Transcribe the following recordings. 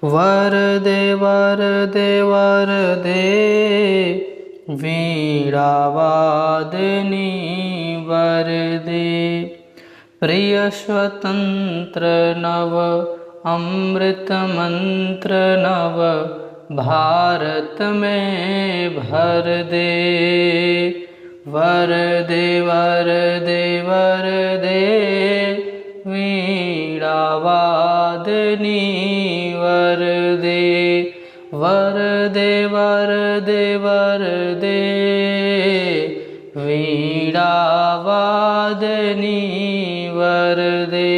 वरदे वरदे वरदे वीणावादनी वरदे। प्रिय स्वतंत्र नव अमृत मंत्र नव भारत में भर दे। वरदे वरदे वरदे वीणावादनी वरदे। वरदे वरदे वरदे वीणावादनी वरदे।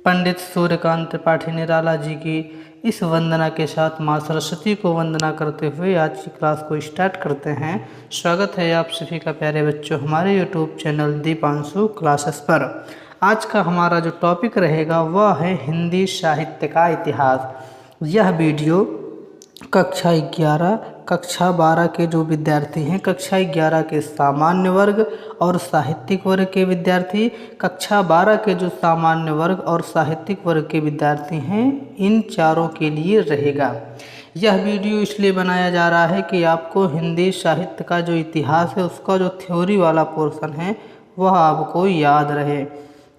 पंडित सूर्यकांत त्रिपाठी निराला जी की इस वंदना के साथ माँ सरस्वती को वंदना करते हुए आज की क्लास को स्टार्ट करते हैं। स्वागत है आप सभी का प्यारे बच्चों हमारे यूट्यूब चैनल दीपांशु क्लासेस पर। आज का हमारा जो टॉपिक रहेगा वह है हिंदी साहित्य का इतिहास। यह वीडियो कक्षा 11, कक्षा 12 के जो विद्यार्थी हैं, कक्षा 11 के सामान्य वर्ग और साहित्यिक वर्ग के विद्यार्थी, कक्षा 12 के जो सामान्य वर्ग और साहित्यिक वर्ग के विद्यार्थी हैं, इन चारों के लिए रहेगा। यह वीडियो इसलिए बनाया जा रहा है कि आपको हिंदी साहित्य का जो इतिहास है उसका जो थ्योरी वाला पोर्शन है वह आपको याद रहे,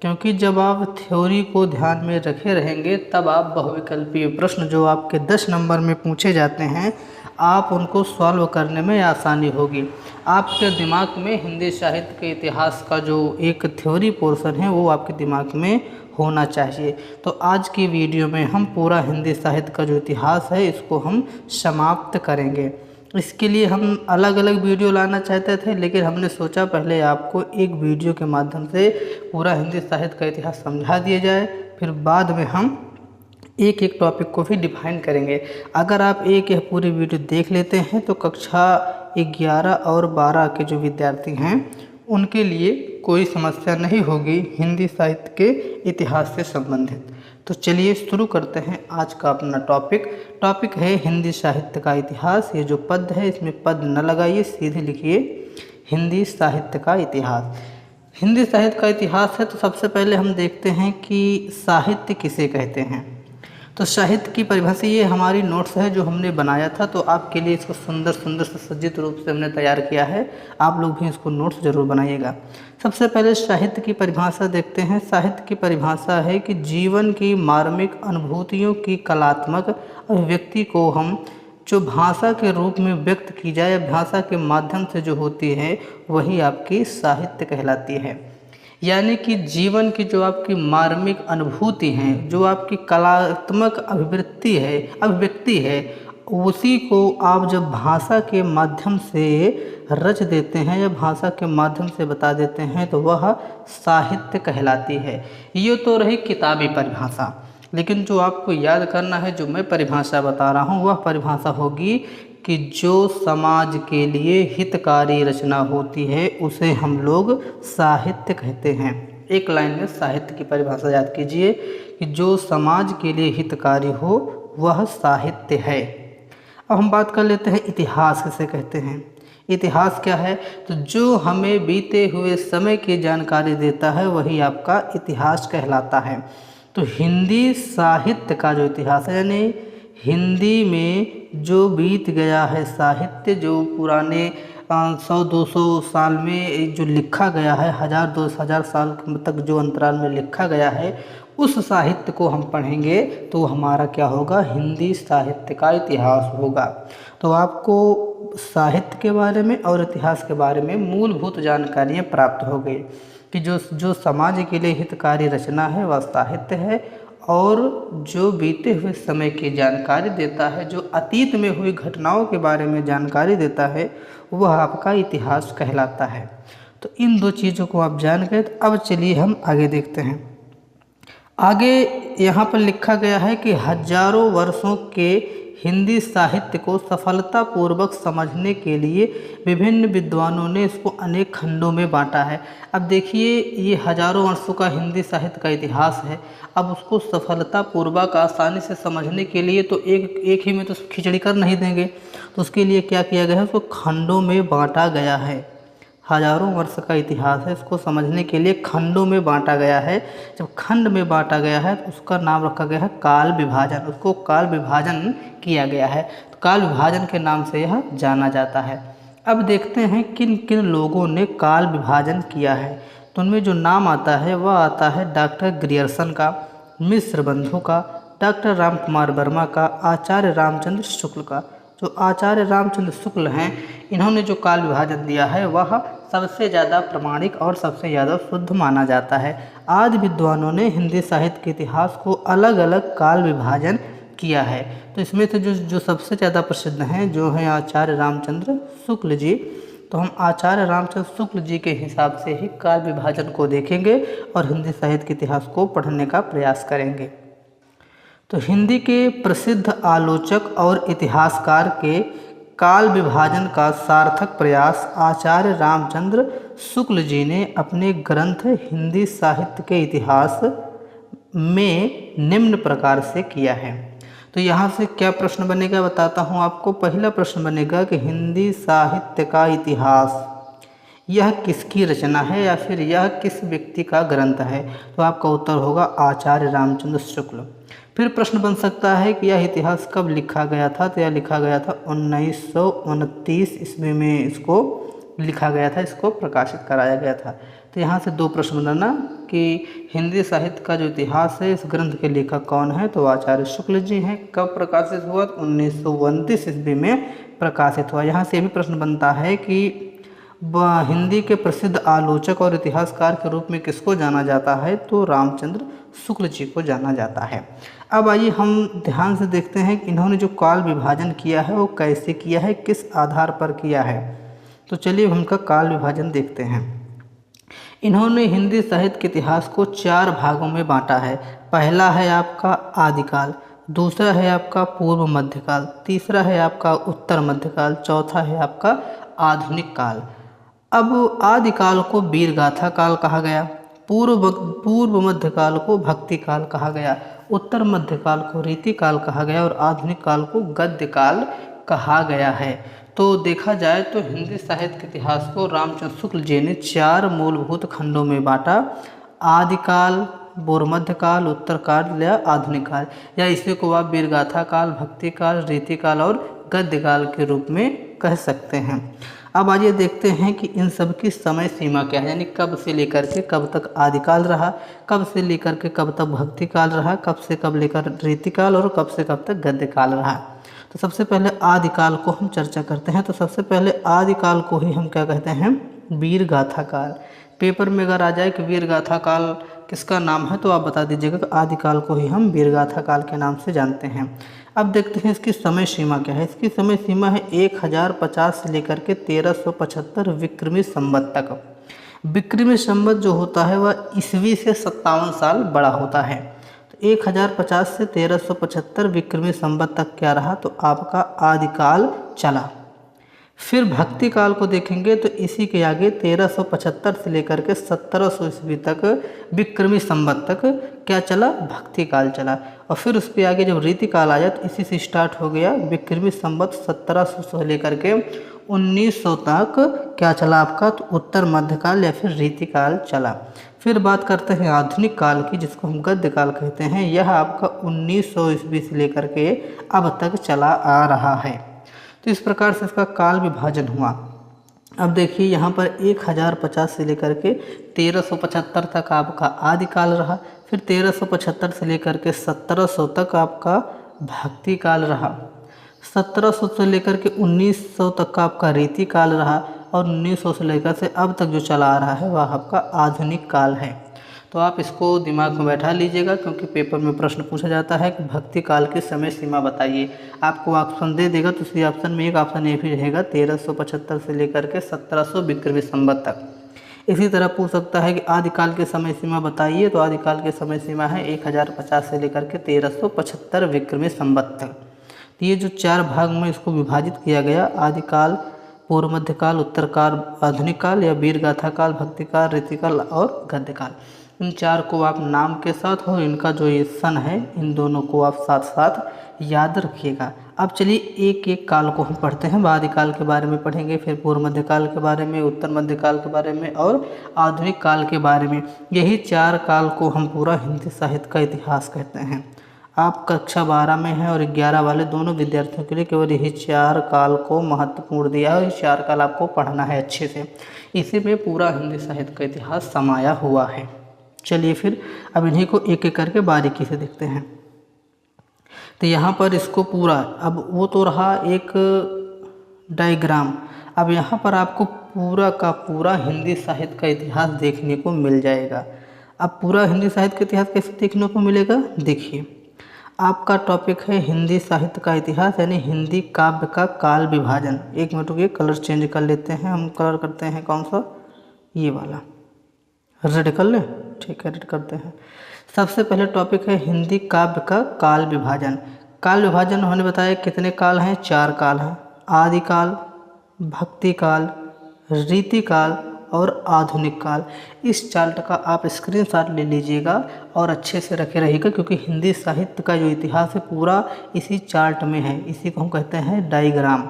क्योंकि जब आप थ्योरी को ध्यान में रखे रहेंगे तब आप बहुविकल्पीय प्रश्न जो आपके 10 नंबर में पूछे जाते हैं आप उनको सॉल्व करने में आसानी होगी। आपके दिमाग में हिंदी साहित्य के इतिहास का जो एक थ्योरी पोर्शन है वो आपके दिमाग में होना चाहिए। तो आज की वीडियो में हम पूरा हिंदी साहित्य का जो इतिहास है इसको हम समाप्त करेंगे। इसके लिए हम अलग अलग वीडियो लाना चाहते थे, लेकिन हमने सोचा पहले आपको एक वीडियो के माध्यम से पूरा हिंदी साहित्य का इतिहास समझा दिया जाए, फिर बाद में हम एक एक टॉपिक को भी डिफाइन करेंगे। अगर आप एक यह पूरी वीडियो देख लेते हैं तो कक्षा 11 और 12 के जो विद्यार्थी हैं उनके लिए कोई समस्या नहीं होगी हिंदी साहित्य के इतिहास से संबंधित। तो चलिए शुरू करते हैं आज का अपना टॉपिक है हिंदी साहित्य का इतिहास। ये जो पद है इसमें पद न लगाइए, सीधे लिखिए हिंदी साहित्य का इतिहास। हिंदी साहित्य का इतिहास है तो सबसे पहले हम देखते हैं कि साहित्य किसे कहते हैं। तो साहित्य की परिभाषा ये हमारी नोट्स है जो हमने बनाया था, तो आपके लिए इसको सुंदर सुंदर सज्जित रूप से हमने तैयार किया है। आप लोग भी इसको नोट्स जरूर बनाइएगा। सबसे पहले साहित्य की परिभाषा देखते हैं। साहित्य की परिभाषा है कि जीवन की मार्मिक अनुभूतियों की कलात्मक अभिव्यक्ति को हम जो भाषा के रूप में व्यक्त की जाए या भाषा के माध्यम से जो होती है वही आपकी साहित्य कहलाती है। यानी कि जीवन की जो आपकी मार्मिक अनुभूति हैं, जो आपकी कलात्मक अभिव्यक्ति है, उसी को आप जब भाषा के माध्यम से रच देते हैं या भाषा के माध्यम से बता देते हैं तो वह साहित्य कहलाती है। ये तो रही किताबी परिभाषा, लेकिन जो आपको याद करना है, जो मैं परिभाषा बता रहा हूँ, वह परिभाषा होगी कि जो समाज के लिए हितकारी रचना होती है उसे हम लोग साहित्य कहते हैं। एक लाइन में साहित्य की परिभाषा याद कीजिए कि जो समाज के लिए हितकारी हो वह साहित्य है। अब हम बात कर लेते हैं इतिहास किसे कहते हैं। इतिहास क्या है? तो जो हमें बीते हुए समय की जानकारी देता है वही आपका इतिहास कहलाता है। तो हिंदी साहित्य का जो इतिहास है, यानी हिंदी में जो बीत गया है साहित्य, जो पुराने 100-200 साल में जो लिखा गया है, 1000-2000 साल तक जो अंतराल में लिखा गया है, उस साहित्य को हम पढ़ेंगे तो हमारा क्या होगा? हिंदी साहित्य का इतिहास होगा। तो आपको साहित्य के बारे में और इतिहास के बारे में मूलभूत जानकारियाँ प्राप्त हो गई कि जो समाज के लिए हितकारी रचना है वह साहित्य है, और जो बीते हुए समय की जानकारी देता है, जो अतीत में हुई घटनाओं के बारे में जानकारी देता है, वह आपका इतिहास कहलाता है। तो इन दो चीज़ों को आप जान गए। तो अब चलिए हम आगे देखते हैं। आगे यहाँ पर लिखा गया है कि हजारों वर्षों के हिंदी साहित्य को सफलतापूर्वक समझने के लिए विभिन्न विद्वानों ने इसको अनेक खंडों में बांटा है। अब देखिए, ये हजारों वर्षों का हिंदी साहित्य का इतिहास है। अब उसको सफलतापूर्वक आसानी से समझने के लिए तो एक ही में तो खिचड़ी कर नहीं देंगे, तो उसके लिए क्या किया गया है? उसको खंडों में बांटा गया है। हजारों वर्ष का इतिहास है। इसको समझने के लिए खंडों में बांटा गया है। जब खंड में बांटा गया है तो उसका नाम रखा गया है काल विभाजन। उसको काल विभाजन किया गया है, तो काल विभाजन के नाम से यह जाना जाता है। अब देखते हैं किन किन लोगों ने काल विभाजन किया है। तो उनमें जो नाम आता है वह आता है डॉक्टर ग्रियर्सन का, मिश्र बंधु का, डॉक्टर राम कुमार वर्मा का, आचार्य रामचंद्र शुक्ल का। जो आचार्य रामचंद्र शुक्ल हैं, इन्होंने जो काल विभाजन दिया है वह सबसे ज़्यादा प्रमाणिक और सबसे ज़्यादा शुद्ध माना जाता है। आज विद्वानों ने हिंदी साहित्य के इतिहास को अलग अलग काल विभाजन किया है। तो इसमें से जो सबसे ज़्यादा प्रसिद्ध हैं जो हैं आचार्य रामचंद्र शुक्ल जी। तो हम आचार्य रामचंद्र शुक्ल जी के हिसाब से ही काल विभाजन को देखेंगे और हिंदी साहित्य के इतिहास को पढ़ने का प्रयास करेंगे। तो हिंदी के प्रसिद्ध आलोचक और इतिहासकार के काल विभाजन का सार्थक प्रयास आचार्य रामचंद्र शुक्ल जी ने अपने ग्रंथ हिंदी साहित्य के इतिहास में निम्न प्रकार से किया है। तो यहाँ से क्या प्रश्न बनेगा बताता हूँ आपको। पहला प्रश्न बनेगा कि हिंदी साहित्य का इतिहास यह किसकी रचना है या फिर यह किस व्यक्ति का ग्रंथ है। तो आपका उत्तर होगा आचार्य रामचंद्र शुक्ल। फिर प्रश्न बन सकता है कि यह इतिहास कब लिखा गया था। तो यह लिखा गया था 1929 ईस्वी में इसको लिखा गया था, इसको प्रकाशित कराया गया था। तो यहाँ से दो प्रश्न बनाना कि हिंदी साहित्य का जो इतिहास है इस ग्रंथ के लेखक कौन है। तो आचार्य शुक्ल जी हैं। कब प्रकाशित हुआ? 1929 ईस्वी में प्रकाशित हुआ। यहाँ से भी प्रश्न बनता है कि हिंदी के प्रसिद्ध आलोचक और इतिहासकार के रूप में किसको जाना जाता है। तो रामचंद्र शुक्ल जी को जाना जाता है। अब आइए हम ध्यान से देखते हैं कि इन्होंने जो काल विभाजन किया है वो कैसे किया है, किस आधार पर किया है। तो चलिए उनका काल विभाजन देखते हैं। इन्होंने हिंदी साहित्य के इतिहास को 4 भागों में बांटा है। पहला है आपका आदिकाल, दूसरा है आपका पूर्व मध्यकाल, तीसरा है आपका उत्तर मध्यकाल, चौथा है आपका आधुनिक काल। अब आदिकाल को वीरगाथा काल कहा गया, पूर्व मध्यकाल को भक्ति काल कहा गया, उत्तर मध्यकाल को रीति काल कहा गया और आधुनिक काल को गद्य काल कहा गया है। तो देखा जाए तो हिंदी साहित्य के इतिहास को रामचंद्र शुक्ल जी ने 4 मूलभूत खंडों में बांटा। आदिकाल, पूर्व मध्यकाल, उत्तर काल या आधुनिक काल, या इसी को आप वीरगाथा काल, भक्ति काल, रीति काल और गद्य काल के रूप में कह सकते हैं। अब आइए देखते हैं कि इन सब की समय सीमा क्या है, यानी कब से लेकर के कब तक आदिकाल रहा, कब से लेकर के कब तक भक्ति काल रहा, कब से कब लेकर रीति काल और कब से कब तक गद्य काल रहा। तो सबसे पहले आदिकाल को हम चर्चा करते हैं। तो सबसे पहले आदिकाल को ही हम क्या कहते हैं? वीरगाथा काल। पेपर में अगर आ जाए कि वीरगाथा काल किसका नाम है तो आप बता दीजिएगा कि आदिकाल को ही हम वीरगाथा काल के नाम से जानते हैं। अब देखते हैं इसकी समय सीमा क्या है। इसकी समय सीमा है 1050 से लेकर के 1375 विक्रमी संवत तक। विक्रमी संवत जो होता है वह ईस्वी से 57 साल बड़ा होता है। तो 1050 से 1375 विक्रमी संवत तक क्या रहा? तो आपका आदिकाल चला। फिर भक्ति काल को देखेंगे तो इसी के आगे 1375 से लेकर के 1700 ईस्वी तक विक्रमी संवत तक क्या चला? भक्ति काल चला। और फिर उसके आगे जब रीति काल आया तो इसी से स्टार्ट हो गया विक्रमी संवत 1700 से लेकर के 1900 तक क्या चला आपका? तो उत्तर मध्यकाल या फिर रीति काल चला। फिर बात करते हैं आधुनिक काल की, जिसको हम गद्य काल कहते हैं। यह आपका 1900 ईस्वी से लेकर के अब तक चला आ रहा है। तो इस प्रकार से इसका काल विभाजन हुआ। अब देखिए यहाँ पर 1050 से लेकर के 1375 तक आपका आदिकाल रहा। फिर 1375 से लेकर के 1700 तक आपका भक्ति काल रहा। 1700 से लेकर के 1900 तक का आपका रीति काल रहा और 1900 से लेकर से अब तक जो चला आ रहा है वह आपका आधुनिक काल है। तो आप इसको दिमाग में बैठा लीजिएगा, क्योंकि पेपर में प्रश्न पूछा जाता है कि भक्ति काल की समय सीमा बताइए। आपको ऑप्शन दे देगा तो उसी ऑप्शन में एक ऑप्शन ये भी रहेगा 1375 से लेकर के 1700 विक्रमी संवत तक। इसी तरह पूछ सकता है कि आदिकाल की समय सीमा बताइए। तो आदिकाल की समय सीमा है 1050 से लेकर के 1375 विक्रमी संवत तक। तो ये जो 4 भाग में इसको विभाजित किया गया, आदिकाल, पूर्व मध्यकाल, उत्तर काल, आधुनिक काल या वीरगाथा काल, भक्ति काल, रीति काल और गद्य काल। इन 4 को आप नाम के साथ और इनका जो ये सन है इन दोनों को आप साथ साथ याद रखिएगा। अब चलिए एक एक काल को हम पढ़ते हैं। आदिकाल के बारे में पढ़ेंगे, फिर पूर्व मध्यकाल के बारे में, उत्तर मध्यकाल के बारे में और आधुनिक काल के बारे में। यही 4 काल को हम पूरा हिंदी साहित्य का इतिहास कहते हैं। आप कक्षा 12 में हैं और 11 वाले दोनों विद्यार्थियों के लिए केवल यही 4 काल को महत्वपूर्ण दिया है और ये 4 काल आपको पढ़ना है अच्छे से। इसी में पूरा हिंदी साहित्य का इतिहास समाया हुआ है। चलिए फिर अब इन्हीं को एक एक करके बारीकी से देखते हैं। तो यहाँ पर इसको पूरा, अब वो तो रहा एक डायग्राम, अब यहाँ पर आपको पूरा का पूरा हिंदी साहित्य का इतिहास देखने को मिल जाएगा। अब पूरा हिंदी साहित्य का इतिहास कैसे देखने को मिलेगा, देखिए आपका टॉपिक है हिंदी साहित्य का इतिहास यानी हिंदी काव्य का काल विभाजन। एक मिनट रुकिए, कलर चेंज कर लेते हैं। हम कलर करते हैं कौन सा, ये वाला रेड कर ले, ठीक है रेड करते हैं। सबसे पहले टॉपिक है हिंदी काव्य का काल विभाजन। काल विभाजन हमने बताया कितने काल हैं, 4 काल हैं, आदिकाल, भक्ति काल, रीतिकाल और आधुनिक काल। इस चार्ट का आप स्क्रीनशॉट ले लीजिएगा और अच्छे से रखे रहिएगा, क्योंकि हिंदी साहित्य का जो इतिहास है पूरा इसी चार्ट में है। इसी को हम कहते हैं डायग्राम।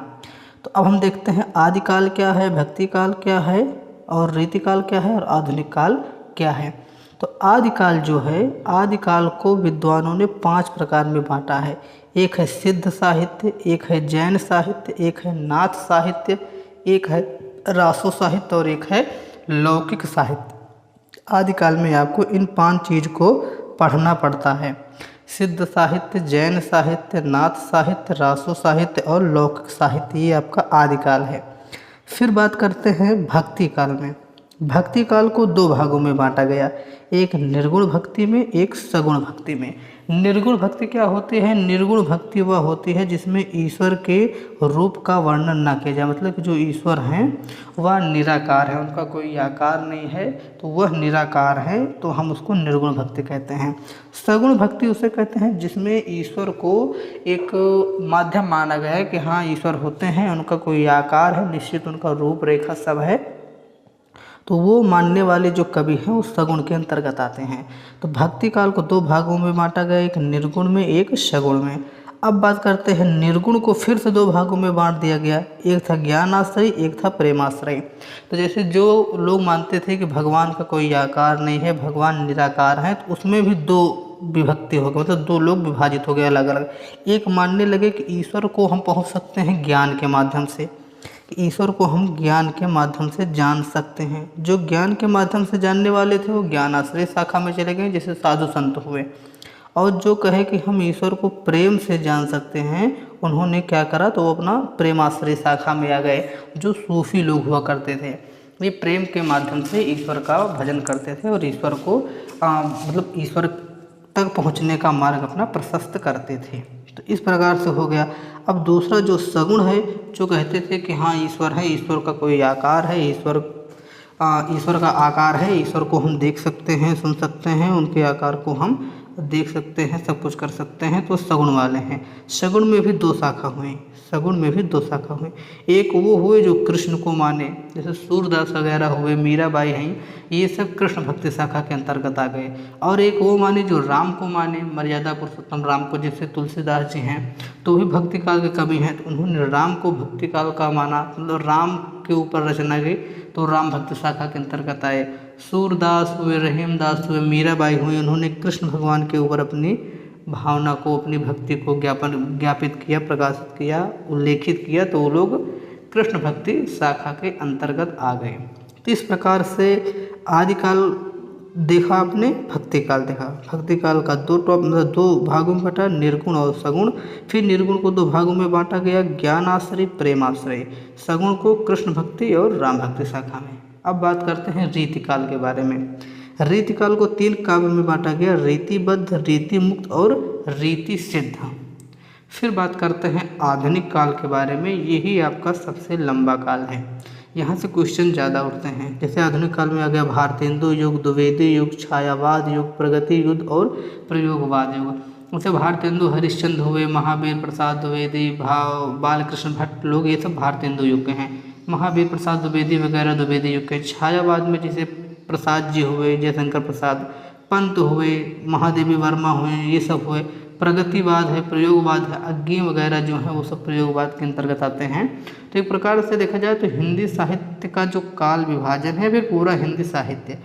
तो अब हम देखते हैं आदिकाल क्या है, भक्ति काल क्या है और रीतिकाल क्या है और आधुनिक काल क्या है। तो आदिकाल जो है, आदिकाल को विद्वानों ने 5 प्रकार में बांटा है। एक है सिद्ध साहित्य, एक है जैन साहित्य, एक है नाथ साहित्य, एक है रासो साहित्य और एक है लौकिक साहित्य। आदिकाल में आपको इन 5 चीज़ को पढ़ना पड़ता है। सिद्ध साहित्य, जैन साहित्य, नाथ साहित्य, रासो साहित्य और लौकिक साहित्य, ये आपका आदिकाल है। फिर बात करते हैं भक्ति काल में। भक्ति काल को 2 भागों में बांटा गया, एक निर्गुण भक्ति में, एक सगुण भक्ति में। निर्गुण भक्ति क्या होती है, निर्गुण भक्ति वह होती है जिसमें ईश्वर के रूप का वर्णन ना किया जाए, मतलब कि जो ईश्वर हैं वह निराकार है, उनका कोई आकार नहीं है, तो वह निराकार है, तो हम उसको निर्गुण भक्ति कहते हैं। सगुण भक्ति उसे कहते हैं जिसमें ईश्वर को एक माध्यम माना गया है कि हाँ ईश्वर होते हैं, उनका कोई आकार है, निश्चित उनका रूप रेखा सब है, तो वो मानने वाले जो कवि हैं उस सगुण के अंतर्गत आते हैं। तो भक्ति काल को 2 भागों में बांटा गया, एक निर्गुण में, एक सगुण में। अब बात करते हैं निर्गुण को फिर से 2 भागों में बांट दिया गया, एक था ज्ञानाश्रय, एक था प्रेमाश्रय। तो जैसे जो लोग मानते थे कि भगवान का कोई आकार नहीं है, भगवान निराकार है, तो उसमें भी 2 विभक्ति हो गए, मतलब 2 लोग विभाजित हो गए अलग अलग। एक मानने लगे कि ईश्वर को हम पहुँच सकते हैं ज्ञान के माध्यम से, ईश्वर को हम ज्ञान के माध्यम से जान सकते हैं। जो ज्ञान के माध्यम से जानने वाले थे वो ज्ञानाश्रय शाखा में चले गए, जैसे साधु संत हुए। और जो कहे कि हम ईश्वर को प्रेम से जान सकते हैं, उन्होंने क्या करा, तो वो अपना प्रेमाश्रय शाखा में आ गए। जो सूफी लोग हुआ करते थे, ये प्रेम के माध्यम से ईश्वर का भजन करते थे और ईश्वर को मतलब ईश्वर तक पहुँचने का मार्ग अपना प्रशस्त करते थे। तो इस प्रकार से हो गया। अब दूसरा जो सगुण है, जो कहते थे कि हाँ ईश्वर है, ईश्वर का कोई आकार है, ईश्वर का आकार है, ईश्वर को हम देख सकते हैं, सुन सकते हैं, उनके आकार को हम देख सकते हैं, सब कुछ कर सकते हैं, तो सगुण वाले हैं। सगुण में भी 2 शाखा हुए, सगुण में भी 2 शाखा हुए। एक वो हुए जो कृष्ण को माने, जैसे सूरदास वगैरह हुए, मीराबाई हैं, ये सब कृष्ण भक्ति शाखा के अंतर्गत आ गए। और एक वो माने जो राम को माने, मर्यादा पुरुषोत्तम राम को, जैसे तुलसीदास जी हैं, तो भी भक्ति काल के कवि हैं, तो उन्होंने राम को भक्ति काल का माना, मतलब राम के ऊपर रचना गई, तो राम भक्ति शाखा के अंतर्गत आए। सूरदास हुए, रहीमदास हुए, मीराबाई हुई, उन्होंने कृष्ण भगवान के ऊपर अपनी भावना को, अपनी भक्ति को ज्ञापित किया, प्रकाशित किया, उल्लेखित किया, तो वो लोग कृष्ण भक्ति शाखा के अंतर्गत आ गए। तो इस प्रकार से आदिकाल देखा आपने, भक्ति काल देखा। भक्ति काल का 2 भागों में बांटा, निर्गुण और सगुण। फिर निर्गुण को 2 भागों में बांटा गया, ज्ञानाश्रय, प्रेमाश्रय। सगुण को कृष्ण भक्ति और राम भक्ति शाखा में। अब बात करते हैं रीतिकाल के बारे में। रीतिकाल को 3 काव्य में बांटा गया, रीतिबद्ध, रीति मुक्त और रीति सिद्ध। फिर बात करते हैं आधुनिक काल के बारे में। यही आपका सबसे लंबा काल है, यहाँ से क्वेश्चन ज़्यादा उठते हैं। जैसे आधुनिक काल में आ गया भारतेंदु युग, द्विवेदी युग, छायावाद युग, प्रगति युग और प्रयोगवाद युग। जैसे भारतेंदु हरिश्चंद्र हुए, महावीर प्रसाद द्विवेदी, बालकृष्ण भट्ट लोग, ये सब भारतेंदु युग के हैं। महावीर प्रसाद द्विवेदी वगैरह द्विवेदी युग के। छायावाद में जैसे प्रसाद जी हुए, जयशंकर प्रसाद, पंत हुए, महादेवी वर्मा हुए, ये सब हुए। प्रगतिवाद है, प्रयोगवाद है, अज्ञे वगैरह जो है वो सब प्रयोगवाद के अंतर्गत आते हैं। तो एक प्रकार से देखा जाए तो हिंदी साहित्य का जो काल विभाजन है, फिर पूरा हिंदी साहित्य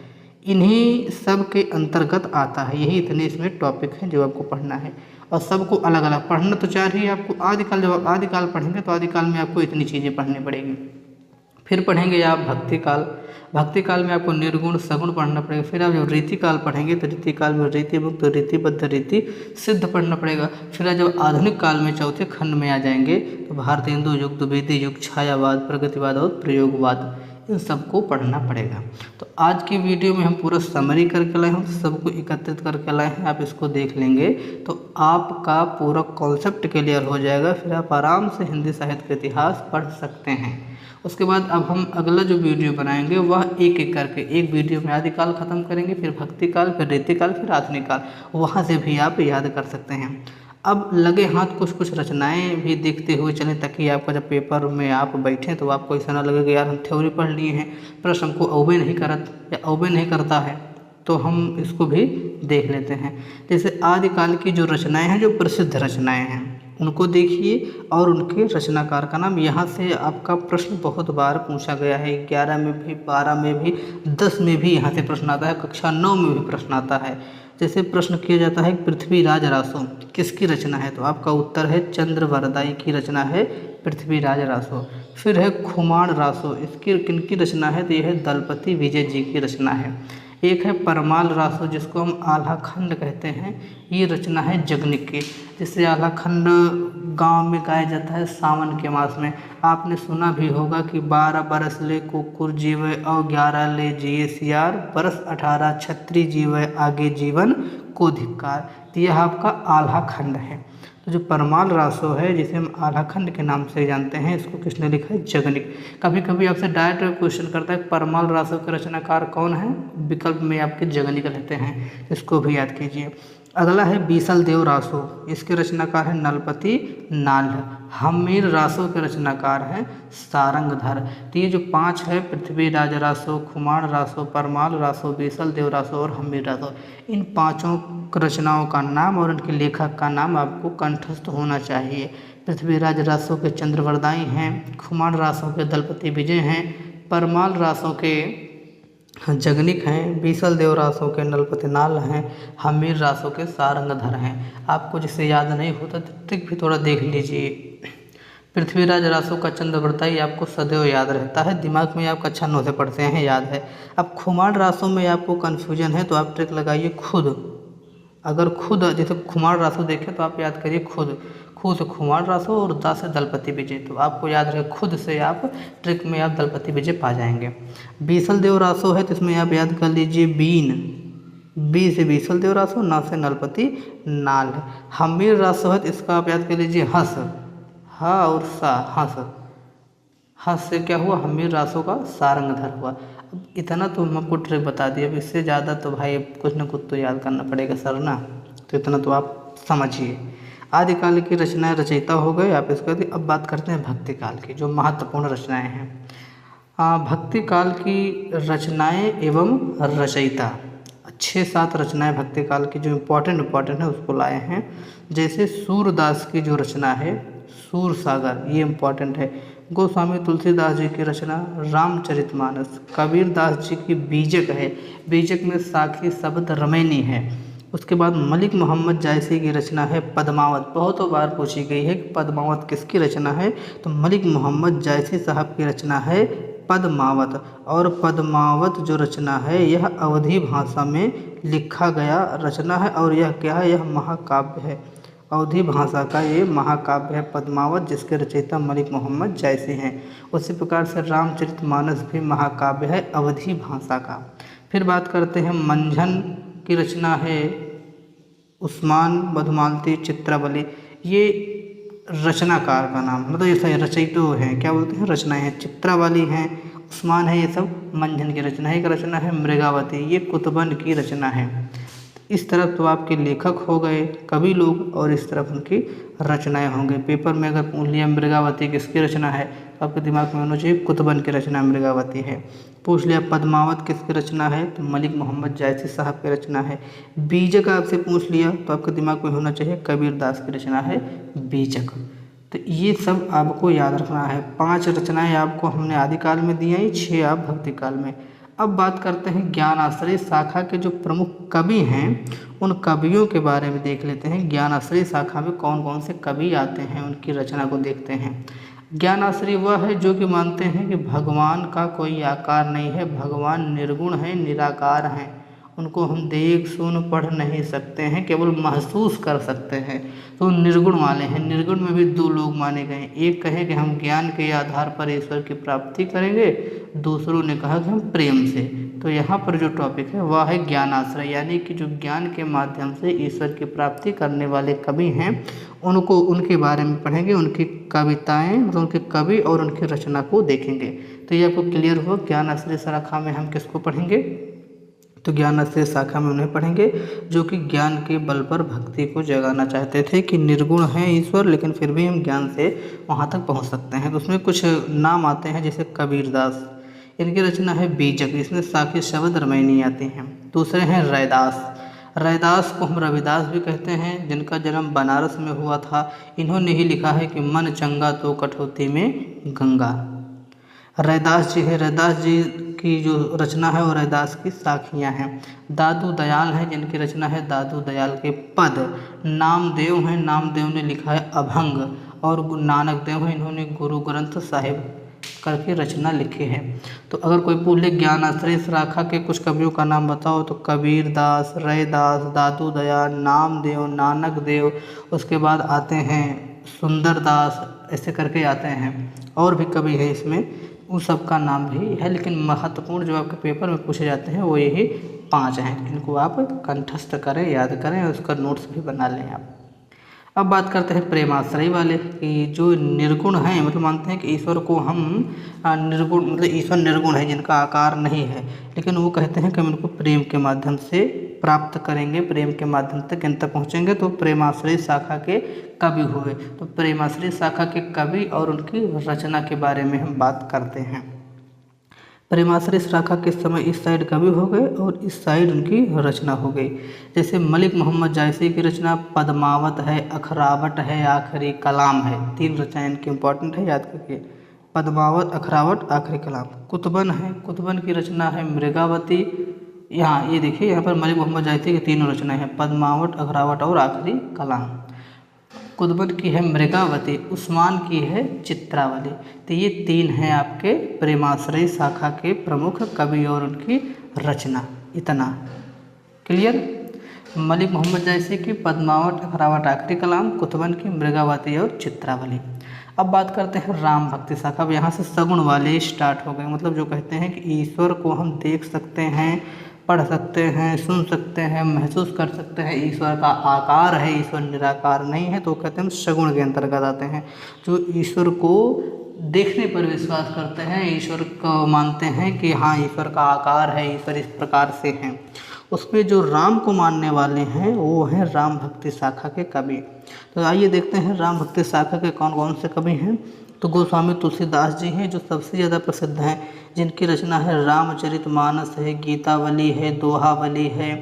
इन्हीं सब के अंतर्गत आता है। यही इतने इसमें टॉपिक हैं जो आपको पढ़ना है, और सबको अलग अलग पढ़ना तो चाहिए आपको। आदिकाल, जब आप आदिकाल पढ़ेंगे तो आदिकाल में आपको इतनी चीज़ें पढ़नी पड़ेगी। फिर पढ़ेंगे आप भक्तिकाल, भक्तिकाल में आपको निर्गुण सगुण पढ़ना पड़ेगा। फिर आप जब रीतिकाल पढ़ेंगे तो रीतिकाल में रीति मुक्त, रीतिबद्ध, रीति सिद्ध पढ़ना पड़ेगा। फिर आप जब आधुनिक काल में चौथे खंड में आ जाएंगे तो भारतेंदु युग, द्विवेदी युग, छायावाद, प्रगतिवाद और प्रयोगवाद, इन सबको पढ़ना पड़ेगा। तो आज की वीडियो में हम पूरा समरी करके लाए हैं, सबको एकत्रित करके लाए हैं। आप इसको देख लेंगे तो आपका पूरा कॉन्सेप्ट क्लियर हो जाएगा। फिर आप आराम से हिंदी साहित्य का इतिहास पढ़ सकते हैं। उसके बाद अब हम अगला जो वीडियो बनाएंगे वह एक एक करके, एक वीडियो में आदिकाल ख़त्म करेंगे, फिर भक्तिकाल, फिर रीतिकाल, फिर आधुनिक काल, वहाँ से भी आप याद कर सकते हैं। अब लगे हाथ कुछ कुछ रचनाएं भी देखते हुए चलें, ताकि आपका जब पेपर में आप बैठें तो आपको ऐसा ना लगे कि यार हम थ्योरी पढ़ लिए हैं, प्रश्न हमको अवबे नहीं करता है, तो हम इसको भी देख लेते हैं। जैसे आदिकाल की जो रचनाएं हैं, जो प्रसिद्ध रचनाएं हैं, उनको देखिए और उनके रचनाकार का नाम। यहाँ से आपका प्रश्न बहुत बार पूछा गया है, 11 में भी, 12 में भी, 10 में भी यहाँ से प्रश्न आता है, कक्षा 9 में भी प्रश्न आता है। जैसे प्रश्न किया जाता है पृथ्वीराज रासो किसकी रचना है, तो आपका उत्तर है चंद्रवरदाई की रचना है पृथ्वीराज रासो। फिर है खुमाण रासो, इसकी किनकी रचना है, तो यह है दलपति विजय जी की रचना है। एक है परमाल रासो, जिसको हम आल्हा खंड कहते हैं, ये रचना है जगनिक की। जिससे आल्हा खंड गांव में गाया जाता है सावन के मास में। आपने सुना भी होगा कि 12 बरस ले कुकुर जीवे और 11 ले जिए सियार, बरस 18 छत्री जीवे आगे जीवन को धिक्कार। तो यह आपका आल्हा खंड है। तो जो परमाल रासो है, जिसे हम आल्हा खंड के नाम से जानते हैं, इसको किसने लिखा है, जगनिक। कभी कभी आपसे डायरेक्ट क्वेश्चन करता है परमाल रासो के रचनाकार कौन है, विकल्प में आपके जगनिक रहते हैं, इसको भी याद कीजिए। अगला है बीसल देव रासो, इसके रचनाकार है नलपति नाल्ह। हमीर रासो के रचनाकार हैं सारंगधर। तो ये जो 5 है, पृथ्वीराज रासो, खुमाण रासो, परमाल रासो, बीसल देव रासो और हमीर रासो, इन 5 रचनाओं का नाम और उनके लेखक का नाम आपको कंठस्थ होना चाहिए। पृथ्वीराज रासो के चंद्रवरदाई हैं, खुमाण रासो के दलपति विजय हैं, परमाल रासो के जगनिक हैं, बीसल देव रासो के नलपति नाल हैं, हमीर रासो के सारंगधर हैं। आपको जिसे याद नहीं होता ट्रिक भी थोड़ा देख लीजिए। पृथ्वीराज रासो का चंद्रवरदाई आपको सदैव याद रहता है, दिमाग में आप कक्षा 9 से पढ़ते हैं, याद है। अब खुमाण रासो में आपको कन्फ्यूजन है तो आप ट्रिक लगाइए खुद। अगर खुद, जैसे खुमाण रासो देखें तो आप याद करिए खुद से खुमाण रासो और दा से दलपति विजय, तो आपको याद रहे खुद से आप ट्रिक में आप दलपति विजय पा जाएंगे। बीसल देव रासो है तो इसमें आप याद कर लीजिए बीन, बी से बीसल देव रासो, ना से नलपति नाल। हमीर रासो है तो इसका आप याद कर लीजिए हस, हा और सा, हस से क्या हुआ, हमीर रासो का सारंगधर हुआ। अब इतना तो हम आपको ट्रिक बता दिए, अब इससे ज़्यादा तो भाई कुछ ना कुछ तो याद करना पड़ेगा सर ना, तो इतना तो आप समझिए। आदिकाल की रचनाएं रचयिता हो गए आप इसके। अब बात करते हैं भक्तिकाल की, जो महत्वपूर्ण रचनाएं हैं। भक्तिकाल की रचनाएं एवं रचयिता, 6-7 रचनाएं भक्तिकाल की जो इम्पोर्टेंट है उसको लाए हैं। जैसे सूरदास की जो रचना है सूर सागर, ये इम्पोर्टेंट है। गोस्वामी तुलसीदास जी की रचना रामचरितमानस, कबीर दास जी की बीजक है, बीजक में साखी शब्द रमैनी है। उसके बाद मलिक मोहम्मद जायसी की रचना है पद्मावत, बहुत बार पूछी गई है कि पद्मावत किसकी रचना है, तो मलिक मोहम्मद जायसी साहब की रचना है पद्मावत। और पद्मावत जो रचना है यह अवधी भाषा में लिखा गया रचना है, और यह क्या है, यह महाकाव्य है, अवधी भाषा का ये महाकाव्य है पद्मावत, जिसके रचयिता मलिक मोहम्मद जायसी हैं। उसी प्रकार से रामचरितमानस भी महाकाव्य है अवधी भाषा का। फिर बात करते हैं मंझन की रचना है उस्मान मधुमालती चित्रावली, ये रचनाकार का नाम, मतलब ये सही रचयिता हैं, क्या बोलते हैं, रचनाएं हैं। चित्रावली हैं, उस्मान है, ये सब मंझन की रचना है। एक रचना है मृगावती, ये कुतुबन की रचना है। इस तरफ तो आपके लेखक हो गए कवि लोग, और इस तरफ उनकी रचनाएं होंगे। पेपर में अगर पूछ लिया मृगावती किसकी रचना है, तो आपके दिमाग में होना चाहिए कुतुबन की रचना मृगावती है। पूछ लिया पद्मावत किसकी रचना है, तो मलिक मोहम्मद जायसी साहब की रचना है। बीजक आपसे पूछ लिया तो आपके दिमाग में होना चाहिए कबीरदास की रचना है बीजक। तो ये सब आपको याद रखना है। 5 रचनाएं आपको हमने आदिकाल में दी हैं, 6 आप भक्ति काल में। अब बात करते हैं ज्ञानाश्रय शाखा के जो प्रमुख कवि हैं उन कवियों के बारे में देख लेते हैं। ज्ञानाश्रय शाखा में कौन कौन से कवि आते हैं, उनकी रचना को देखते हैं। ज्ञानाश्रय वह है जो कि मानते हैं कि भगवान का कोई आकार नहीं है, भगवान निर्गुण है, निराकार हैं, उनको हम देख सुन पढ़ नहीं सकते हैं, केवल महसूस कर सकते हैं, तो निर्गुण वाले हैं। निर्गुण में भी 2 लोग माने गए, एक कहे कि हम ज्ञान के आधार पर ईश्वर की प्राप्ति करेंगे, दूसरों ने कहा कि हम प्रेम से। तो यहाँ पर जो टॉपिक है वह है ज्ञानाश्रय, यानी कि जो ज्ञान के माध्यम से ईश्वर की प्राप्ति करने वाले कवि हैं उनको, उनके बारे में पढ़ेंगे, उनकी कविताएं, मतलब उनके कवि और उनकी रचना को देखेंगे। तो ये आपको क्लियर हो। ज्ञानाश्रय शाखा में हम किसको पढ़ेंगे, तो ज्ञानाश्रय शाखा में उन्हें पढ़ेंगे जो कि ज्ञान के बल पर भक्ति को जगाना चाहते थे कि निर्गुण है ईश्वर, लेकिन फिर भी हम ज्ञान से वहाँ तक पहुँच सकते हैं। तो उसमें कुछ नाम आते हैं, जैसे कबीरदास, इनकी रचना है बीजक, इसमें साखी शब्द रामायणी आते हैं। दूसरे हैं रैदास, रैदास को हम रविदास भी कहते हैं, जिनका जन्म बनारस में हुआ था। इन्होंने ही लिखा है कि मन चंगा तो कठौती में गंगा। रैदास जी है, रैदास जी की जो रचना है वो रैदास की साखियाँ हैं। दादू दयाल हैं, जिनकी रचना है दादू दयाल के पद। नामदेव हैं, नामदेव ने लिखा है अभंग, और नानक देव हैं, इन्होंने गुरु ग्रंथ साहिब करके रचना लिखी है। तो अगर कोई पूछ ले ज्ञानाश्रय शाखा के कुछ कवियों का नाम बताओ, तो कबीरदास, रैदास, दादू दयाल, नामदेव, नानक देव, उसके बाद आते हैं सुंदरदास, ऐसे करके आते हैं। और भी कवि हैं इसमें, उन सब का नाम भी है, लेकिन महत्वपूर्ण जो आपके पेपर में पूछे जाते हैं वो यही 5 हैं। इनको आप कंठस्थ करें, याद करें, और उसका नोट्स भी बना लें आप। अब बात करते हैं प्रेमाश्रय वाले कि जो निर्गुण हैं, मतलब मानते हैं कि ईश्वर को हम निर्गुण, मतलब ईश्वर निर्गुण है, जिनका आकार नहीं है, लेकिन वो कहते हैं कि हम इनको प्रेम के माध्यम से प्राप्त करेंगे, प्रेम के माध्यम तक इन तक पहुँचेंगे। तो प्रेमाश्रय शाखा के कवि हुए। तो प्रेमाश्रय शाखा के कवि और उनकी रचना के बारे में हम बात करते हैं। प्रेमाश्रय शाखा के समय इस साइड कवि हो गए और इस साइड उनकी रचना हो गई। जैसे मलिक मोहम्मद जायसी की रचना पद्मावत है, अखरावट है, आखिरी कलाम है। 3 रचनाएं इनकी इंपॉर्टेंट है, याद करके, पद्मावत, अखरावट, आखिरी कलाम। कुतुबन है, कुतुबन की रचना है मृगावती। यहाँ ये देखिए, यहाँ पर मलिक मोहम्मद जायसी की 3 रचनाएं हैं, पद्मावत, अखरावट और आखिरी कलाम। कुतुबन की है मृगावती, उस्मान की है चित्रावली। तो ये 3 हैं आपके प्रेमाश्रय शाखा के प्रमुख कवि और उनकी रचना। इतना क्लियर। मलिक मोहम्मद जायसी की पद्मावत, अखरावट, आखिरी कलाम, कुतुबन की मृगावती और चित्रावली। अब बात करते हैं राम भक्ति शाखा। अब यहाँ से सगुण वाले स्टार्ट हो गए, मतलब जो कहते हैं कि ईश्वर को हम देख सकते हैं, पढ़ सकते हैं, सुन सकते हैं, महसूस कर सकते हैं, ईश्वर का आकार है, ईश्वर निराकार नहीं है, तो कहते हैं सगुण के अंतर्गत आते हैं। जो ईश्वर को देखने पर विश्वास करते हैं, ईश्वर को मानते हैं कि हाँ ईश्वर का आकार है, ईश्वर इस प्रकार से हैं, उसमें जो राम को मानने वाले हैं वो हैं राम भक्ति शाखा के कवि। तो आइए देखते हैं राम भक्ति शाखा के कौन कौन से कवि हैं। तो गोस्वामी तुलसीदास जी हैं जो सबसे ज़्यादा प्रसिद्ध हैं, जिनकी रचना है रामचरितमानस है, गीतावली है, दोहावली है,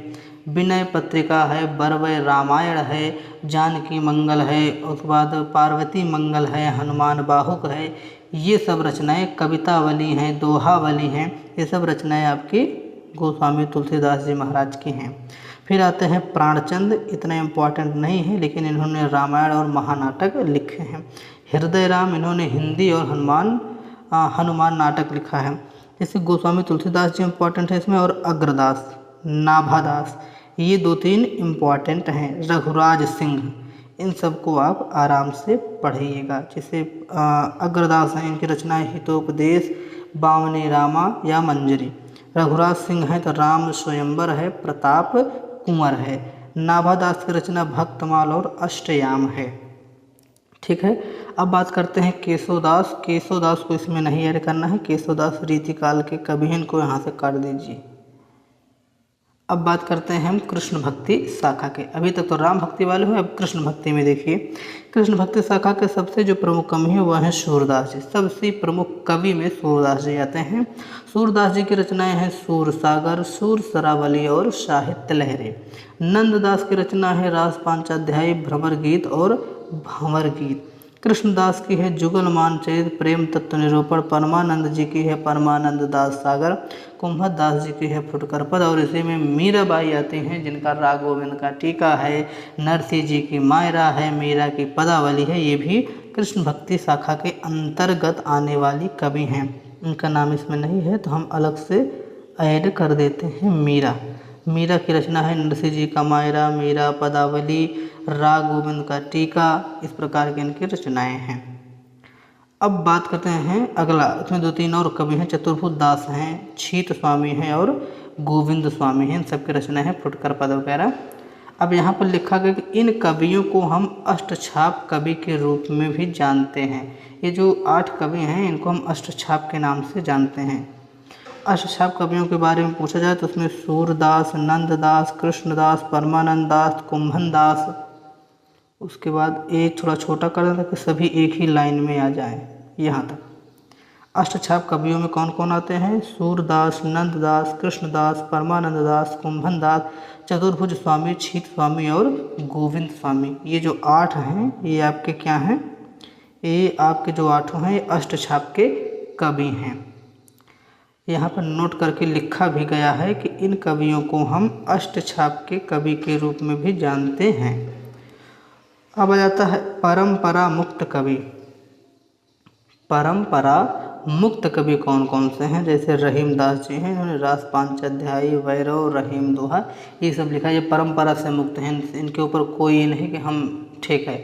विनय पत्रिका है, बरवय रामायण है, जानकी मंगल है, उसके बाद पार्वती मंगल है, हनुमान बाहुक है। ये सब रचनाएं कवितावली हैं, दोहावली हैं, ये सब रचनाएं आपकी गोस्वामी तुलसीदास जी महाराज की हैं। फिर आते हैं प्राणचंद, इतने इम्पोर्टेंट नहीं है लेकिन इन्होंने रामायण और महानाटक लिखे हैं। हृदय राम, इन्होंने हिंदी और हनुमान नाटक लिखा है। जैसे गोस्वामी तुलसीदास जी इम्पोर्टेंट है इसमें, और अग्रदास, नाभादास, ये 2-3 इम्पॉर्टेंट हैं। रघुराज सिंह, इन सब को आप आराम से पढ़िएगा। जैसे अग्रदास हैं, इनकी रचनाएं हितोपदेश, बावनी रामा या मंजरी। रघुराज सिंह हैं तो राम स्वयंवर है, प्रताप कुंवर है। नाभादास की रचना भक्तमाल और अष्टयाम है। ठीक है। अब बात करते हैं केशवदास। केशवदास को इसमें नहीं ऐड करना है, केशवदास रीतिकाल के कवि हैं, इनको यहाँ से काट दीजिए। अब बात करते हैं हम कृष्ण भक्ति शाखा के। अभी तक तो राम भक्ति वाले हो, अब कृष्ण भक्ति में देखिए। कृष्ण भक्ति शाखा के सबसे जो प्रमुख कवि हैं वह हैं सूरदास जी। सबसे प्रमुख कवि में सूरदास जी आते हैं। सूरदास जी की रचनाएं हैं सूर सागर, सूर सरावली और साहित्य लहरें। नंददास की रचना है रास पांचाध्यायी, भ्रमर गीत और भंवर गीत। कृष्णदास की है जुगलमान चरित, प्रेम तत्व निरूपण। परमानंद जी की है परमानंद दास सागर। कुंभद दास जी की है फुटकर पद। और इसी में मीराबाई आती हैं जिनका राग गोविंद का टीका है। नरसिंह जी की मायरा है, मीरा की पदावली है। ये भी कृष्ण भक्ति शाखा के अंतर्गत आने वाली कवि हैं। इनका नाम इसमें नहीं है तो हम अलग से ऐड कर देते हैं। मीरा की रचना है नरसिंह जी का मायरा, मीरा, पदावली, राग गोविंद का टीका। इस प्रकार की इनकी रचनाएं हैं। अब बात करते हैं अगला। इसमें 2-3 और कवि हैं। चतुर्भुज दास हैं, छीत स्वामी हैं और गोविंद स्वामी हैं। इन सबकी रचना है फुटकर पद वगैरह। अब यहाँ पर लिखा गया कि इन कवियों को हम अष्टछाप कवि के रूप में भी जानते हैं। ये जो 8 कवि हैं इनको हम अष्टछाप के नाम से जानते हैं। अष्टछाप कवियों के बारे में पूछा जाए तो उसमें सूरदास, नंददास, कृष्णदास, परमानंद दास, कुंभन दास। उसके बाद एक थोड़ा छोटा कर दें ताकि सभी एक ही लाइन में आ जाएं यहाँ तक। अष्टछाप कवियों में कौन कौन आते हैं? सूरदास, नंददास, कृष्णदास, परमानंद दास, कुंभन दास, चतुर्भुज स्वामी, छीत स्वामी और गोविंद स्वामी। ये जो 8 हैं ये आपके क्या हैं? ये आपके जो 8 हैं ये अष्टछाप के कवि हैं। यहाँ पर नोट करके लिखा भी गया है कि इन कवियों को हम अष्टछाप के कवि के रूप में भी जानते हैं। अब आ जाता है परंपरा मुक्त कवि। परंपरा मुक्त कवि कौन कौन से हैं? जैसे रहीम दास जी हैं, इन्होंने रास पांचाध्यायी, वैरव, रहीम दोहा ये सब लिखा है। ये परंपरा से मुक्त हैं, इनके ऊपर कोई नहीं कि हम ठीक है।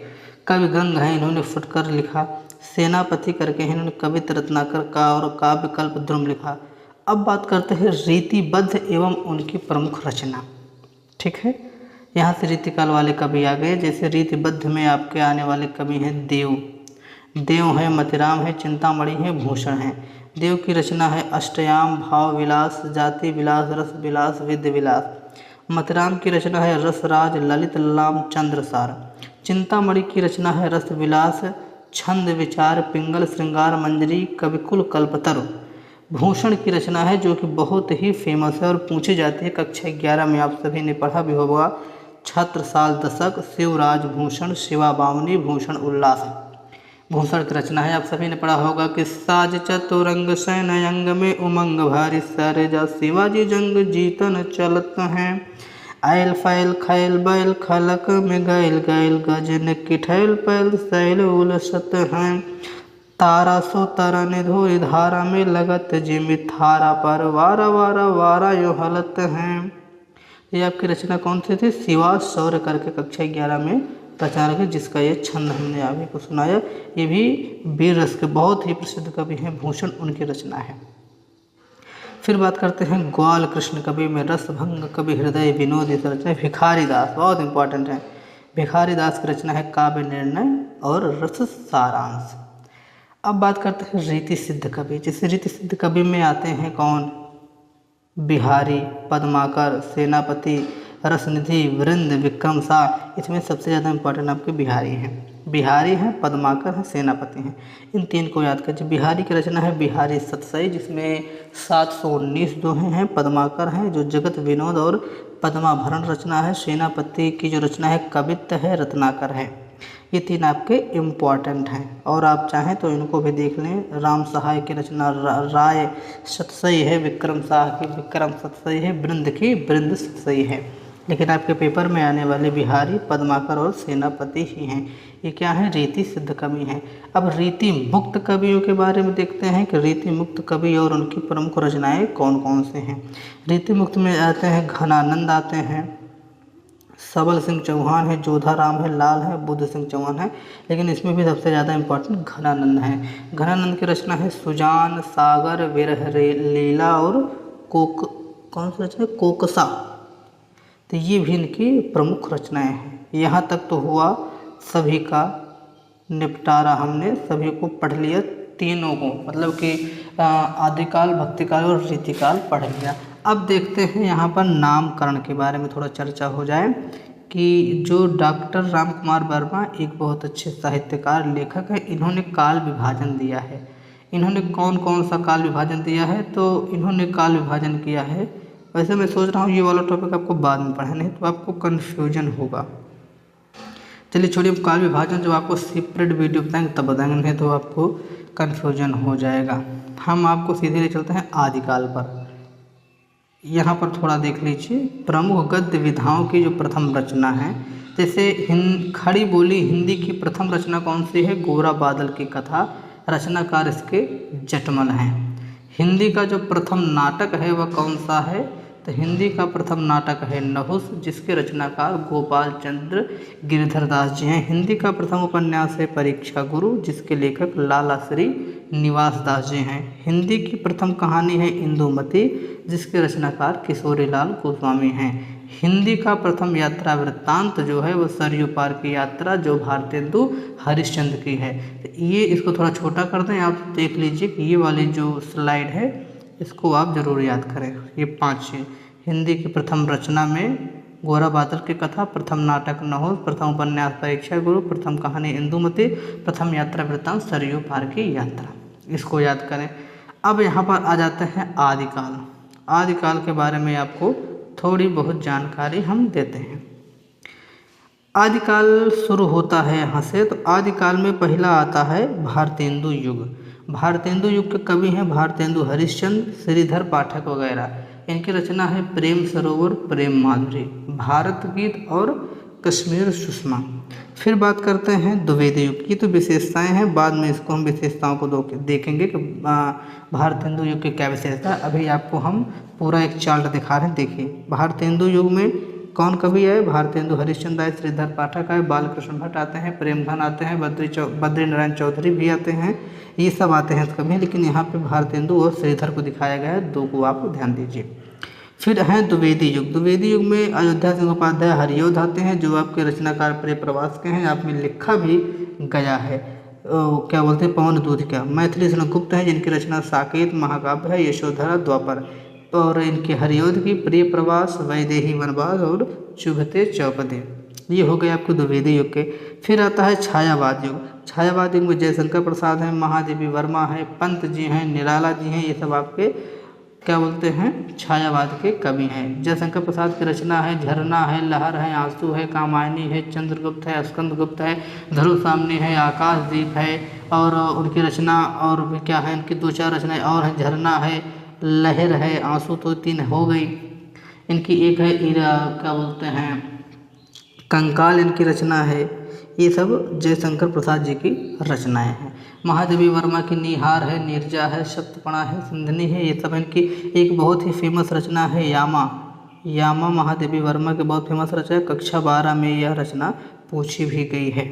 कवि गंग हैं, इन्होंने फुटकर लिखा। सेनापति करके हैं, इन्होंने कवित्र रत्नाकर का और काव्य कल्प द्रुम लिखा। अब बात करते हैं रीतिबद्ध एवं उनकी प्रमुख रचना। ठीक है, यहाँ से रीतिकाल वाले कवि आ गए। जैसे रीतिबद्ध में आपके आने वाले कवि हैं देव है, मतिराम है, चिंतामणि है, भूषण है। देव की रचना है अष्टयाम, भाव विलास, जाति विलास, रस विलास, विद्य विलास। मतिराम की रचना है रसराज, ललित लाम, चंद्रसार। चिंतामणि की रचना है रस विलास, छंद विचार, पिंगल, श्रृंगार मंजरी, कविकुल, कल्पतरु। भूषण की रचना है जो कि बहुत ही फेमस है और पूछी जाती है, कक्षा 11 में आप सभी ने पढ़ा भी होगा। छत्रसाल दशक, शिवराज भूषण, शिवा बामनी, भूषण उल्लास। भूषण की रचना है आप सभी ने पढ़ा होगा कि साज चतुरंग सैन अंग में उमंग भारी सरजा, शिवाजी जंग जीतन चलत हैं। आयल फैल खैल बैल खलक में गैल गैल गजन किठैल पैल सैल उलसत हैं। तारा सो तरन धोरी धारा में लगत जिमि थारा पर वारा वारा वारा यो हलत हैं। ये आपकी रचना कौन सी थी? शिवा शौर्य करके कक्षा 11 में प्रचारक है, जिसका ये छंद हमने अभी को सुनाया। ये भी वीर रस के बहुत ही प्रसिद्ध कवि हैं, भूषण उनकी रचना है। फिर बात करते हैं ग्वाल कृष्ण कवि में रसभंग कवि, हृदय विनोद की रचना है भिखारी दास, बहुत इंपॉर्टेंट है। भिखारी दास की रचना है काव्य निर्णय और रस सारांश। अब बात करते हैं रीति सिद्ध कवि। जैसे रीति सिद्ध कवि में आते हैं कौन? बिहारी, पद्माकर, सेनापति, रसनिधि, वृंद, विक्रम शाह। इसमें सबसे ज़्यादा इंपॉर्टेंट आपके बिहारी हैं, पद्माकर हैं, सेनापति हैं। इन 3 को याद कीजिए। बिहारी की रचना है बिहारी सतसई, जिसमें 719 दोहे हैं। पद्माकर हैं जो जगत विनोद और पद्माभरण रचना है। सेनापति की जो रचना है कवित्त है, रत्नाकर है। ये 3 आपके इम्पॉर्टेंट हैं और आप चाहें तो इनको भी देख लें। राम सहाय की रचना राय सतसई है, विक्रम शाह की विक्रम सतसई है, वृंद की वृंद सतसई है। लेकिन आपके पेपर में आने वाले बिहारी, पद्माकर और सेनापति ही हैं। ये क्या है? रीति सिद्ध कवि हैं। अब रीति मुक्त कवियों के बारे में देखते हैं कि रीति मुक्त कवि और उनकी प्रमुख रचनाएं कौन कौन से हैं। रीति मुक्त में आते हैं घनानंद आते हैं, सबल सिंह चौहान है, जोधा राम है, लाल है, बुद्ध सिंह चौहान है। लेकिन इसमें भी सबसे ज़्यादा इंपॉर्टेंट घनानंद है। घनानंद की रचना है सुजान, सागर, विरह लीला और कौन सी रचना? कोकसा। तो ये भी इनकी प्रमुख रचनाएं हैं। यहाँ तक तो हुआ सभी का निपटारा, हमने सभी को पढ़ लिया, तीनों को, मतलब कि आदिकाल, भक्तिकाल और रीतिकाल पढ़ लिया। अब देखते हैं यहाँ पर नामकरण के बारे में थोड़ा चर्चा हो जाए कि जो डॉक्टर राम कुमार वर्मा एक बहुत अच्छे साहित्यकार लेखक है, इन्होंने काल विभाजन दिया है। इन्होंने कौन कौन सा काल विभाजन दिया है, तो इन्होंने काल विभाजन किया है। वैसे मैं सोच रहा हूँ ये वाला टॉपिक आपको बाद में पढ़ा, नहीं तो आपको कन्फ्यूजन होगा। चलिए छोड़िए, काल विभाजन जब आपको सेपरेट वीडियो बताएंगे तब बताएंगे, नहीं तो आपको कन्फ्यूजन हो जाएगा। हम आपको सीधे ले चलते हैं आदिकाल पर। यहाँ पर थोड़ा देख लीजिए, प्रमुख गद्य विधाओं की जो प्रथम रचना है, जैसे खड़ी बोली हिंदी की प्रथम रचना कौन सी है? गोरा बादल की कथा। रचनाकार इसके जटमल हैं। हिंदी का जो प्रथम नाटक है वह कौन सा है? तो हिंदी का प्रथम नाटक है नहुस, जिसके रचनाकार गोपाल चंद्र गिरधर दास जी हैं। हिंदी का प्रथम उपन्यास है परीक्षा गुरु, जिसके लेखक लाला श्री निवास दास जी हैं। हिंदी की प्रथम कहानी है इंदुमती, जिसके रचनाकार किशोरी लाल गोस्वामी हैं। हिंदी का प्रथम यात्रा वृत्तांत जो है वह सरयू पार की यात्रा, जो भारतेंदु हरिश्चंद्र की है। तो ये इसको थोड़ा छोटा कर दें, आप देख लीजिए कि ये वाली जो स्लाइड है इसको आप ज़रूर याद करें। ये 5 हिंदी की प्रथम रचना में गोरा बादल की कथा, प्रथम नाटक नहुस, प्रथम उपन्यास परीक्षा गुरु, प्रथम कहानी इंदुमती, प्रथम यात्रा वृत्तांत सरयू पार की यात्रा, इसको याद करें। अब यहाँ पर आ जाते हैं आदिकाल। आदिकाल के बारे में आपको थोड़ी बहुत जानकारी हम देते हैं। आदिकाल शुरू होता है यहाँ से। तो आदिकाल में पहला आता है भारतेंदु युग। भारतेंदु युग के कवि हैं भारतेंदु हरिश्चंद्र, श्रीधर पाठक वगैरह। इनकी रचना है प्रेम सरोवर, प्रेम माधुरी, भारत गीत और कश्मीर सुषमा। फिर बात करते हैं द्विवेदी युग की। तो विशेषताएं हैं, बाद में इसको हम विशेषताओं को देखेंगे कि भारतेंदु युग की क्या विशेषता है। अभी आपको हम पूरा एक चार्ट दिखा रहे हैं। देखिए, भारतेंदु युग में कौन कवि आए? भारतेंदु हरिश्चंद्र आए, श्रीधर पाठक आए, बालकृष्ण भट्ट आते हैं, प्रेमधन आते हैं, बद्री नारायण चौधरी भी आते हैं, ये सब आते हैं कवि। लेकिन यहाँ पे भारतेंदु और श्रीधर को दिखाया गया है, 2 को आप ध्यान दीजिए। फिर हैं द्विवेदी युग। द्विवेदी युग में अयोध्या सिंह उपाध्याय हरियोध आते हैं, जो आपके रचनाकार प्रिय प्रवास के हैं। आप में लिखा भी गया है, क्या बोलते हैं, पवन दूध का। मैथिली गुप्त हैं, जिनकी रचना साकेत महाकाव्य है, यशोधरा द्वापर। और इनके हरियोध की प्रिय प्रवास, वैदेही वनवास और चुभते चौपदे। ये हो गए आपको द्विवेदी युग के। फिर आता है छायावाद युग। छायावाद युग में जयशंकर प्रसाद हैं, महादेवी वर्मा है, पंत जी हैं, निराला जी हैं। ये सब आपके क्या बोलते हैं, छायावाद के कवि हैं। जयशंकर प्रसाद की रचना है झरना है, लहर है, आंसू है, कामायनी है, चंद्रगुप्त है, स्कंदगुप्त है, ध्रुव सामने है, आकाशदीप है। और उनकी रचना और भी क्या है, इनकी 2-4 रचनाएं और हैं। झरना है, लहर है, आंसू तो 3 हो गई। इनकी एक है क्या बोलते हैं, कंकाल इनकी रचना है। ये सब जयशंकर प्रसाद जी की रचनाएं हैं। महादेवी वर्मा की निहार है, नीरजा है, सप्तपणा है, सिंधनी है। ये सब इनकी एक बहुत ही फेमस रचना है यामा। यामा महादेवी वर्मा की बहुत फेमस रचना है। कक्षा 12 में यह रचना पूछी भी गई है।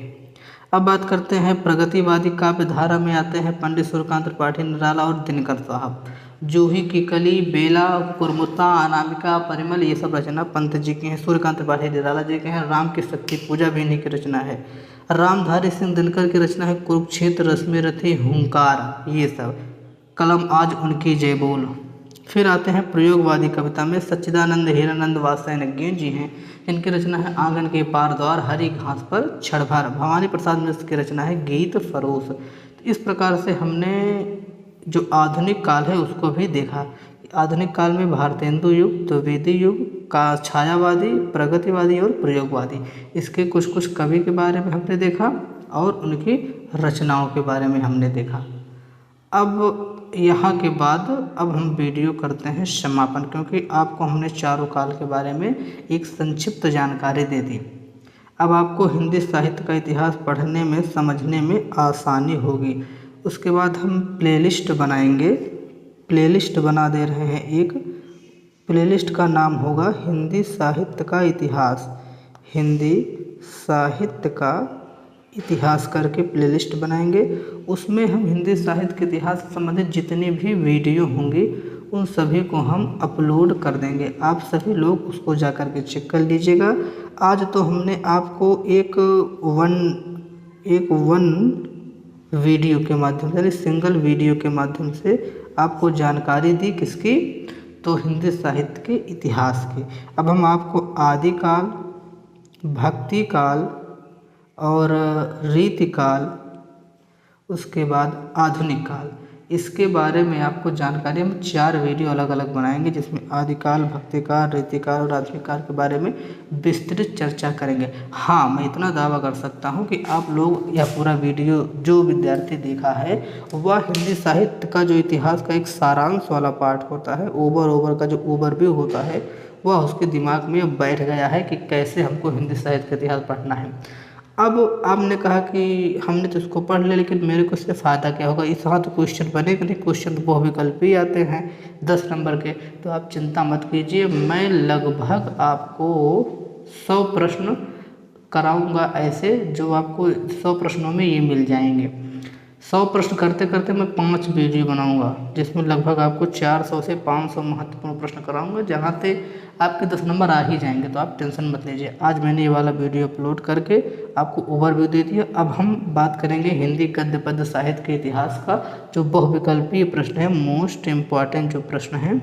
अब बात करते हैं प्रगतिवादी काव्य धारा में आते हैं पंडित सूर्यकांत त्रिपाठी, निराला और दिनकर साहब। जूही की कली, बेला, कुरमुत्ता, अनामिका, परिमल, ये सब रचना पंत जी की हैं। सूर्यकांत त्रिपाठी निराला जी के हैं। राम की शक्ति पूजा भी इन्हीं की रचना है। रामधारी सिंह दिनकर की रचना है कुरुक्षेत्र, रश्मि रथी, हुंकार, ये सब। कलम आज उनकी जय बोल। फिर आते हैं प्रयोगवादी कविता में सच्चिदानंद हीरानंद वात्स्यायन जी हैं। इनकी रचना है आंगन के पार द्वार, हरी घास पर क्षणभर। भवानी प्रसाद मिश्र की रचना है गीत फरोश। तो इस प्रकार से हमने जो आधुनिक काल है उसको भी देखा। आधुनिक काल में भारतेंदु युग, द्विवेदी युग का, छायावादी, प्रगतिवादी और प्रयोगवादी, इसके कुछ कुछ कवि के बारे में हमने देखा और उनकी रचनाओं के बारे में हमने देखा। अब यहाँ के बाद अब हम वीडियो करते हैं समापन, क्योंकि आपको हमने चारों काल के बारे में एक संक्षिप्त जानकारी दे दी। अब आपको हिंदी साहित्य का इतिहास पढ़ने में, समझने में आसानी होगी। उसके बाद हम प्लेलिस्ट बनाएंगे। प्लेलिस्ट बना दे रहे हैं। एक प्लेलिस्ट का नाम होगा हिंदी साहित्य का इतिहास। हिंदी साहित्य का इतिहास करके प्लेलिस्ट बनाएंगे। उसमें हम हिंदी साहित्य के इतिहास से संबंधित जितनी भी वीडियो होंगी उन सभी को हम अपलोड कर देंगे। आप सभी लोग उसको जा कर के चेक कर लीजिएगा। आज तो हमने आपको एक वन वीडियो के माध्यम से, सिंगल वीडियो के माध्यम से आपको जानकारी दी किसकी, तो हिंदी साहित्य के इतिहास के। अब हम आपको आदिकाल, भक्ति काल और रीतिकाल, उसके बाद आधुनिक काल, इसके बारे में आपको जानकारी हम 4 वीडियो अलग अलग बनाएंगे, जिसमें आदिकाल, भक्तिकाल, रीतिकाल और आधुनिक काल के बारे में विस्तृत चर्चा करेंगे। हाँ, मैं इतना दावा कर सकता हूँ कि आप लोग यह पूरा वीडियो जो विद्यार्थी देखा है वह हिंदी साहित्य का जो इतिहास का एक सारांश वाला पार्ट होता है, ओवर का जो ओवरव्यू होता है, वह उसके दिमाग में बैठ गया है कि कैसे हमको हिंदी साहित्य का इतिहास पढ़ना है। अब आपने कहा कि हमने तो इसको पढ़ लिया, लेकिन मेरे को इससे फ़ायदा क्या होगा? इस हाँ तो क्वेश्चन बनेगा नहीं, क्वेश्चन तो बहुविकल्पी आते हैं 10 नंबर के। तो आप चिंता मत कीजिए, मैं लगभग आपको 100 प्रश्न कराऊंगा ऐसे, जो आपको 100 प्रश्नों में ये मिल जाएंगे। 100 प्रश्न करते करते मैं 5 वीडियो बनाऊंगा, जिसमें लगभग आपको 400 से 500 महत्वपूर्ण प्रश्न कराऊंगा, जहाँ से आपके 10 नंबर आ ही जाएंगे। तो आप टेंशन मत लीजिए। आज मैंने ये वाला वीडियो अपलोड करके आपको ओवरव्यू दे दिया। अब हम बात करेंगे हिंदी गद्य पद्य साहित्य के इतिहास का, जो बहुविकल्पीय प्रश्न है, मोस्ट इम्पॉर्टेंट जो प्रश्न हैं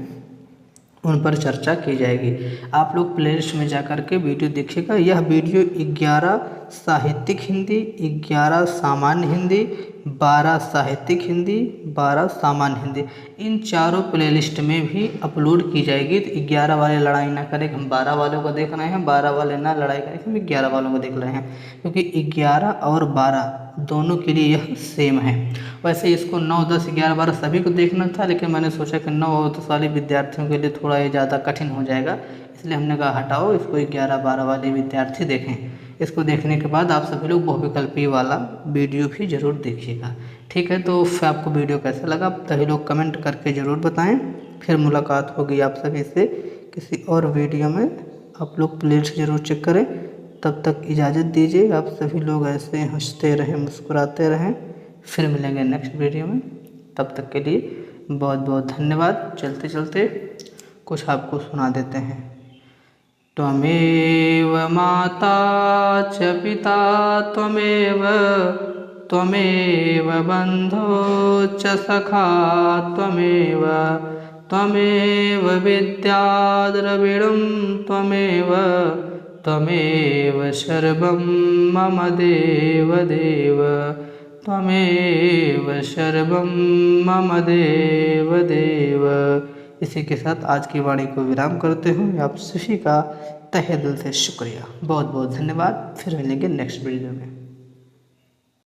उन पर चर्चा की जाएगी। आप लोग प्लेलिस्ट में जा कर के वीडियो देखिएगा। यह वीडियो 11 साहित्यिक हिंदी, 11 सामान्य हिंदी, 12 साहित्यिक हिंदी, 12 सामान्य हिंदी, इन चारों प्लेलिस्ट में भी अपलोड की जाएगी। तो 11 वाले लड़ाई ना करें, हम 12 वालों को देख रहे हैं, 12 वाले ना लड़ाई करें, हम 11 वालों को देख रहे हैं, क्योंकि 11 और 12 दोनों के लिए यह सेम है। वैसे इसको 9, 10, 11, 12 सभी को देखना था, लेकिन मैंने सोचा कि 9 और 10 वाले विद्यार्थियों के लिए थोड़ा ये ज़्यादा कठिन हो जाएगा, इसलिए हमने कहा हटाओ, इसको 11, 12 वाले विद्यार्थी देखें। इसको देखने के बाद आप सभी लोग बहुविकल्पी वाला वीडियो भी ज़रूर देखिएगा। ठीक है, तो फिर आपको वीडियो कैसा लगा सभी लोग कमेंट करके ज़रूर बताएं। फिर मुलाकात होगी आप सभी से किसी और वीडियो में। आप लोग प्लेलिस्ट ज़रूर चेक करें। तब तक इजाज़त दीजिए। आप सभी लोग ऐसे हंसते रहें, मुस्कुराते रहें। फिर मिलेंगे नेक्स्ट वीडियो में। तब तक के लिए बहुत बहुत धन्यवाद। चलते चलते कुछ आपको सुना देते हैं। त्वमेव माता च पिता त्वमेव, त्वमेव बन्धो च सखा त्वमेव, त्वमेव विद्या द्रविणं त्वमेव, त्वमेव सर्वं मम देव देव, त्वमेव सर्वं मम देव देव। इसी के साथ आज की वाणी को विराम करते हूँ। आप सभी का तहे दिल से शुक्रिया, बहुत बहुत धन्यवाद। फिर मिलेंगे नेक्स्ट वीडियो में।